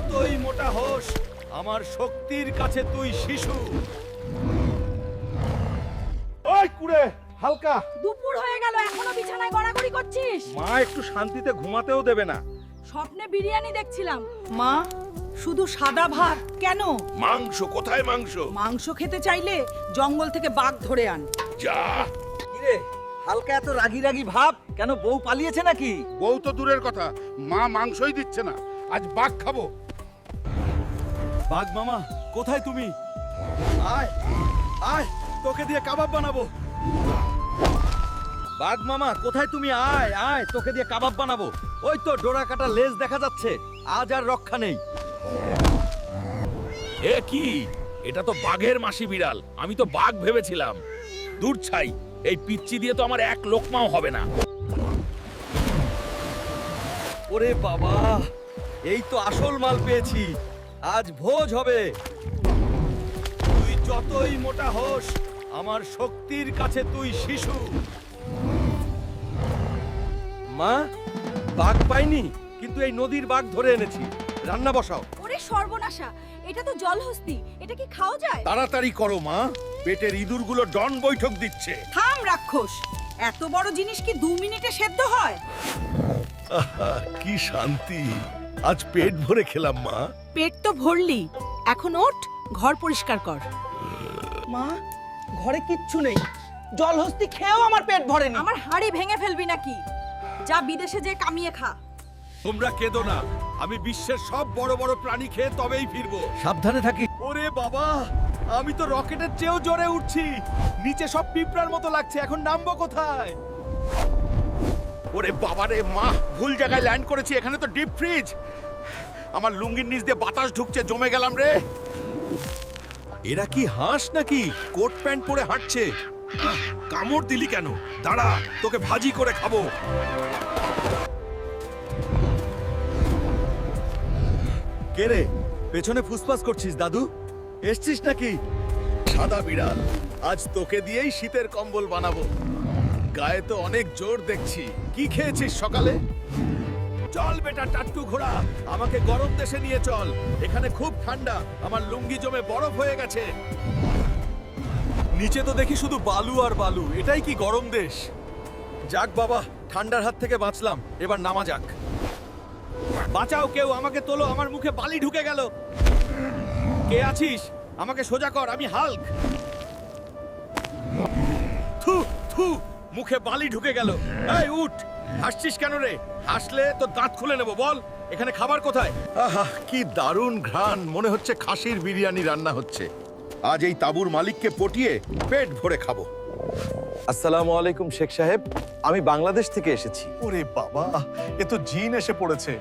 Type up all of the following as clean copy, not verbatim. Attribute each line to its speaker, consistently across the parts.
Speaker 1: যতই মোটা হোস, আমার শক্তির কাছে তুই শিশু। ওই কুড়ে হালকা,
Speaker 2: দুপুর হয়ে গেল এখনো বিছানায় গড়াগড়ি করছিস?
Speaker 1: মা একটু শান্তিতে ঘুমাতেও দেবে না।
Speaker 2: স্বপ্নে বিরিয়ানি দেখছিলাম। মা, শুধু সাদা ভাত কেন?
Speaker 1: মাংস কোথায়? মাংস
Speaker 2: মাংস খেতে চাইলে জঙ্গল থেকে বাঘ ধরে আন।
Speaker 1: যা।
Speaker 3: কিরে হালকা এত রাগি রাগি ভাব কেন? বউ পালিয়েছে নাকি?
Speaker 4: বউ তো দূরের কথা, মা মাংসই দিচ্ছে না। আজ বাঘ খাবো।
Speaker 1: বাঘ মামা কোথায় তুমি? আয় আয়, তোকে দিয়ে কাবাব বানাবো।
Speaker 3: বাঘ মামা কোথায় তুমি? আয় আয়, তোকে দিয়ে কাবাব বানাবো। ওই তো ডোরা কাটা লেজ দেখা যাচ্ছে। আজ আর রক্ষা নেই।
Speaker 1: এ কি? এটা তো বাঘের মাসি বিড়াল। আমি তো বাঘ ভেবেছিলাম। দূর ছাই, এই পিচ্চি দিয়ে তো আমার এক লোকমাও হবে না।
Speaker 3: ওরে বাবা, এই তো আসল মাল পেয়েছি। আজ ভোজ হবে।
Speaker 1: তুই যতই মোটা হোস, আমার শক্তির কাছে তুই শিশু।
Speaker 3: মা, বাঘ পাইনি, কিন্তু এই নদীর বাঘ ধরে এনেছি। রান্না বসাও।
Speaker 2: ওরে সর্বনাশা, এটা তো জলহস্তি। এটা কি খাওয়া যায়?
Speaker 1: তাড়াতাড়ি করো মা, পেটের ইঁদুরগুলো ডন বৈঠক দিচ্ছে।
Speaker 2: থাম রাক্ষস, এত বড় জিনিস কি 2 মিনিটে সেদ্ধ হয়?
Speaker 1: কি শান্তি, আজ পেট ভরে খেলাম মা।
Speaker 2: পেট তো ভরলি, এখন ওঠ, ঘর পরিষ্কার কর।
Speaker 3: মা, ঘরে কিচ্ছু নেই। জলহস্তি খেয়েও আমার পেট ভরেনি।
Speaker 2: আমার হাড়ি ভেঙে ফেলবি নাকি? যা বিদেশে যে কামিয়ে খা।
Speaker 1: তোমরা কেঁদো না, আমি বিশ্বের সব বড় বড় প্রাণী খেয়ে তবেই ফিরবো।
Speaker 3: সাবধানে থাকি।
Speaker 1: ওরে বাবা, আমি তো রকেটের চেয়েও জোরে উঠছি। নিচে সব পিঁপড়ার মতো লাগছে, এখন নামবো কোথায়? ওরে বাবারে মা, ভুল জায়গায় ল্যান্ড করেছি। এখানে তো ডিপ ফ্রিজ। আমার লুঙ্গির নিচ দিয়ে বাতাস ঢুকছে, জমে গেলাম রে। এরা কি হাঁস নাকি? কোট প্যান্ট পরে হাঁটছে। কামড় দিলি কেন? দাঁড়া, তোকে ভাজি করে খাবো।
Speaker 3: কে রে, পেছনে ফুসফাস করছিস দাদু? এসছিস নাকি?
Speaker 1: সাদা বিড়াল, আজ তোকে দিয়েই শীতের কম্বল বানাবো। গায়ে তো অনেক জোর দেখছি। কি খেয়েছিস সকালে? চল বেটা টাট্টু ঘোড়া, আমাকে গরম দেশে নিয়ে চল। এখানে খুব ঠান্ডা, আমার লুঙ্গি জমে বরফ হয়ে গেছে। নিচে তো দেখি শুধু বালু আর বালু। এটাই কি গরম দেশ?
Speaker 3: যাক বাবা, ঠান্ডার হাত থেকে বাঁচলাম। এবার নামা যাক।
Speaker 1: বাঁচাও কেউ, আমাকে তোলো, আমার মুখে বালি ঢুকে গেল। কে আছিস? আমাকে সোজা কর, আমি হাল্ক। থু থু, মুখে বালি ঢুকে গেল। এই উঠ, হাসছিস কেন রে? হাসলে তো দাঁত খুলে নেব। বল, এখানে খাবার কোথায়? আহা, কি দারুণ ঘ্রাণ, মনে হচ্ছে খাসির বিরিয়ানি রান্না হচ্ছে। আজ এই তাঁবুর মালিককে পটিয়ে পেট ভরে খাবো।
Speaker 3: আসসালামু আলাইকুম শেখ সাহেব, আমি বাংলাদেশ থেকে এসেছি।
Speaker 1: ওরে বাবা, এ তো জিন এসে পড়েছে।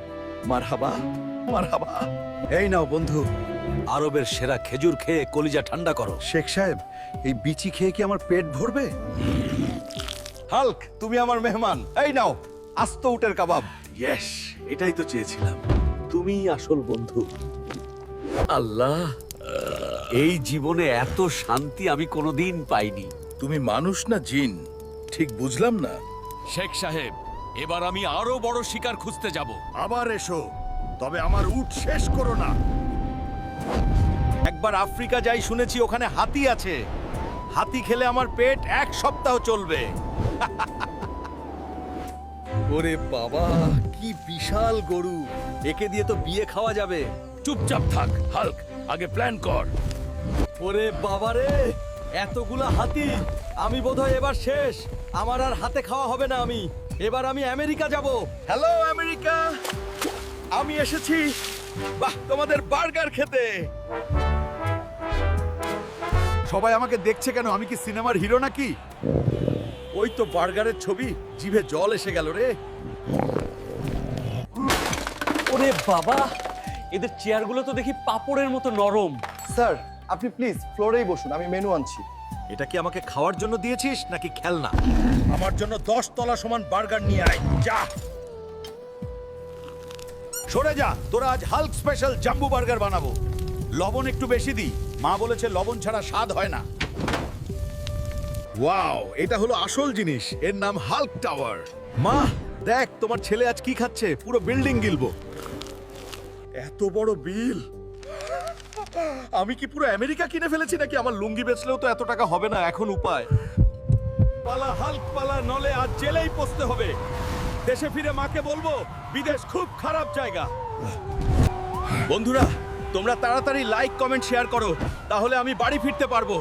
Speaker 3: মারহাবা।
Speaker 1: মারহাবা।
Speaker 3: এই নাও বন্ধু, আরবের সেরা খেজুর খেয়ে কলিজা ঠান্ডা করো।
Speaker 1: শেখ সাহেব, এই বিচি খেয়ে কি আমার পেট ভরবে?
Speaker 3: হাল্ক, তুমি আমার মেহমান। এই নাও আস্ত উটের কাবাব।
Speaker 1: ইয়েস, এটাই তো চেয়েছিলাম।
Speaker 3: তুমিই আসল বন্ধু।
Speaker 5: আল্লাহ, এই জীবনে এত শান্তি আমি কোনোদিন পাইনি।
Speaker 1: তুমি মানুষ না জিন, ঠিক বুঝলাম না।
Speaker 5: শেখ সাহেব, এবার আমি আরো বড় শিকার খুঁজতে যাব।
Speaker 1: আবার এসো, তবে আমার উট শেষ করো না।
Speaker 3: একবার আফ্রিকা যাই, শুনেছি ওখানে হাতি আছে। হাতি খেলে আমার পেট 1 সপ্তাহ চলবে।
Speaker 1: ওরে বাবা, কি বিশাল গরু!
Speaker 3: একে দিয়ে তো বিয়ে খাওয়া যাবে।
Speaker 5: চুপচাপ থাক হাল্ক, আগে প্ল্যান কর।
Speaker 3: ওরে বাবারে, এতগুলা হাতি! আমি বোধহয় এবার শেষ। আমার আর হাতে খাওয়া হবে না। এবার আমি আমেরিকা যাব।
Speaker 1: হ্যালো আমেরিকা, আমি এসেছি বাহ তোমাদের বার্গার খেতে। সবাই আমাকে দেখছে কেন? আমি কি সিনেমার হিরো নাকি?
Speaker 3: ওই তো বার্গারের ছবি, জিভে জল এসে গেল রে।
Speaker 6: ওরে বাবা, এদের চেয়ারগুলো তো দেখি পাপড়ের মতো নরম।
Speaker 7: স্যার, আপনি প্লিজ ফ্লোরেই বসুন, আমি মেনু আনছি।
Speaker 3: এটা কি আমাকে খাওয়ার জন্য দিয়েছিস নাকি খেলনা?
Speaker 1: আমার জন্য 10 তলা সমান বার্গার নিয়ে আয়, যা। সরে যা, তোরা আজ হাল্ক স্পেশাল জাম্বু বার্গার বানাবো। লবণ একটু বেশি দি, মা বলেছে লবণ ছাড়া স্বাদ হয় না। ওয়াও, এটা হলো আসল জিনিস। এর নাম হাল্ক টাওয়ার।
Speaker 3: মা, দেখ তোমার ছেলে আজ কি খাচ্ছে, পুরো বিল্ডিং গিলবো।
Speaker 1: এত বড় বিল! আমি কি পুরো আমেরিকা কিনে ফেলেছি নাকি? আমার লুঙ্গি বেচলেও তো এত টাকা হবে না। এখন উপায়, পালা হাল্ক পালা, নলে আজ জেলেই পচতে হবে। দেশে ফিরে মাকে বলবো বিদেশ খুব খারাপ জায়গা। বন্ধুরা, তোমরা তাড়াতাড়ি লাইক কমেন্ট শেয়ার করো, তাহলে আমি বাড়ি ফিরতে পারবো।